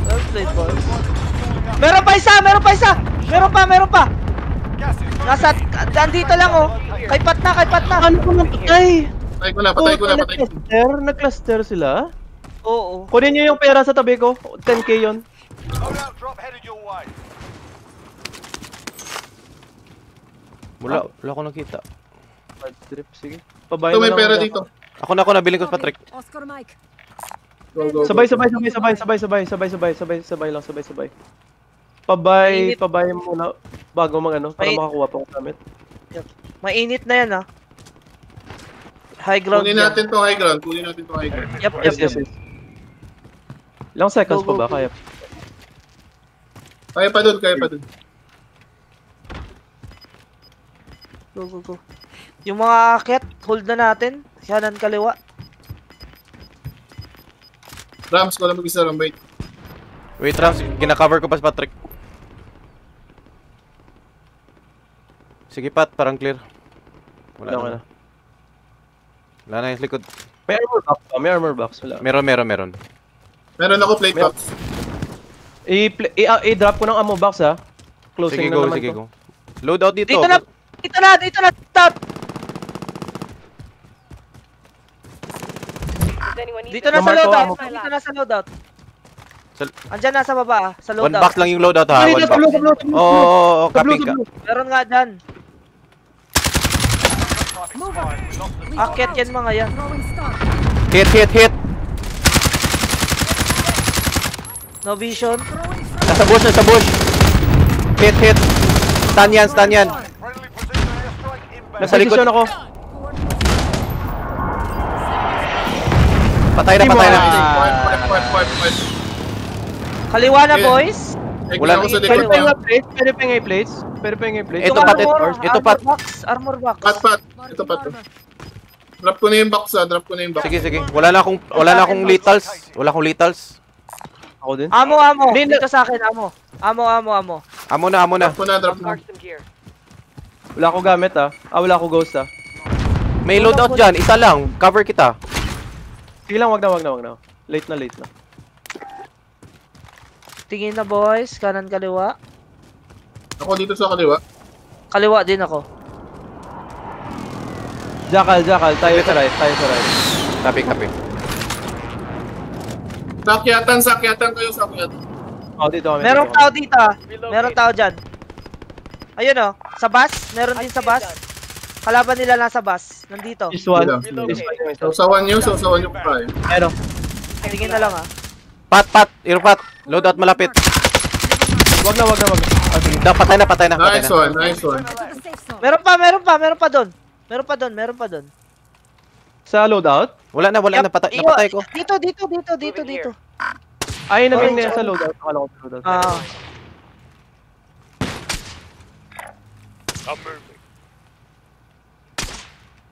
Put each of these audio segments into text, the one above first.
Well played, boys. Meron pa isa! Meron pa isa! Meron pa! Meron pa! Nasa... Andito lang, oh. Kay Pat na! Kay Pat na! Ano ko napatay? Patay ko na, patay ko na, patay ko. Nag-cluster sila? Oo. Kunin nyo yung pera sa tabi ko. 10k yun. Wala akong nakita. Bad trip, sige. Pabayan Ito may na lang pera ako. dito. Ako na, nabiling ko sa Patrick. Oscar Mike. Go, go, go. Sabay lang, sabay. Pabay muna bago mag ano, para makakuha pa ng gamit. Mainit na yan, ah. High ground Kunin yan. natin to high ground, kunin natin to high ground. Yep. Yes. Ilang seconds Go, pa ba? go. Kaya? Kaya pa dun, kaya pa dun. Go. Yung mga akit, hold na natin. Kanan kaliwa. Rams, ko lang mag-isa lang, wait. Wait, Rams, gina-cover ko pa si Patrick. Sige, Pat, parang clear. Wala na. Wala na yung likod. May armor box ba? May armor box. Wala. Meron. Meron ako plate box. I-drop ko ng ammo box ha. Sige, Closing na go, naman sige, to. go. Load out dito. Dito na! Dito na sa loadout. Dito na sa loadout. Andyan na sa baba, ah. Sa One loadout. box lang yung loadout ha. One box. Oo, copy ka. Meron nga dyan. Akit yan mga yan. Throwing stun. Hit. No vision. Nasa bush. Hit. Stun yan. Nasa likod. Nasa ako. Patay na. Point. Kaliwa na, boys. Wala Wala ako sa Pwede likod pa yung niya. plates? Pwede pa yung plates? Ito, Yung Pat, ito, Pat. Armor box. Pat. Ito pa to. Drop ko na yung box drop ko na yung box. Sige. Wala na akong letals. Ako din. Amo. Hindi, Dito sa akin, amo. Amo. Amo na. Drop ko na. Wala ako gamit ah. Wala ako ghost ah. May loadout dyan. Isa lang. Cover kita. Sige lang, wag na. Late na. Tingin na, boys. Kanan kaliwa. Ako dito sa kaliwa. Kaliwa din ako. Jackal. Tayo sa right. Copy. Sakyatan kayo. Dito kami. Merong tao dito, ah. Merong tao dyan. Ayun, oh. Sa bus. Meron din sa bus. Kalaban nila nasa bus. Nandito. This one. Sausawan nyo pa eh. Ano? Tingin na lang, ah. Pat. Loadout malapit. Wag na. Patay na. Nice one. To the safe zone. Meron pa doon. Sa loadout? Wala na. Napatay ko. Dito. Ay, nabing na sa loadout. Akala ko sa loadout.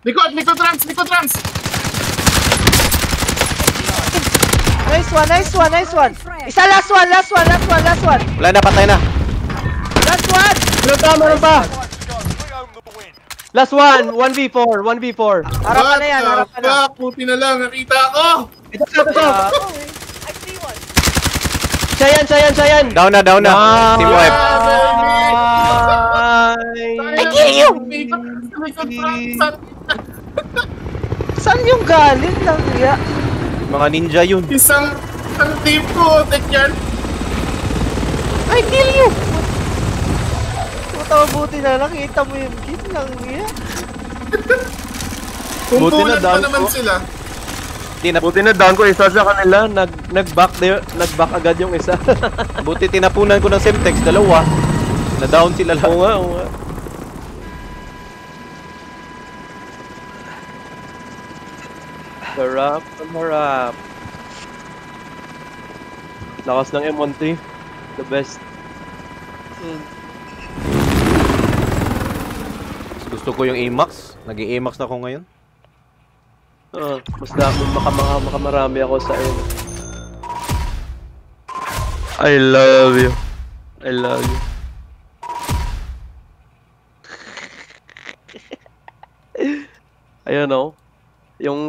Likod Rams! Nice one. Isa, last one. Wala na, patay na. Last one. Meron pa! Last one! 1v4. Harapan na yan. Puti na lang, nakita ako! Ito. Siya yan! Down na. Team wipe. I kill you! Saan yung galing lang ya? Mga ninja yun. Isang team ko, tek yan. I kill you! Buti na nakita mo yung kill lang ya. Kung Buti na kulang pa down naman ko. sila. Buti na down ko isa sa kanila. Nag-back agad yung isa. Buti tinapunan ko ng Semtex, dalawa. Na-down sila lang. Oo nga. Harap. Lakas ng M13. The best. Gusto ko yung AMAX. Naging AMAX na ako ngayon. Mas makamarami ako sa iyo. I love you. Ayun oh. Yung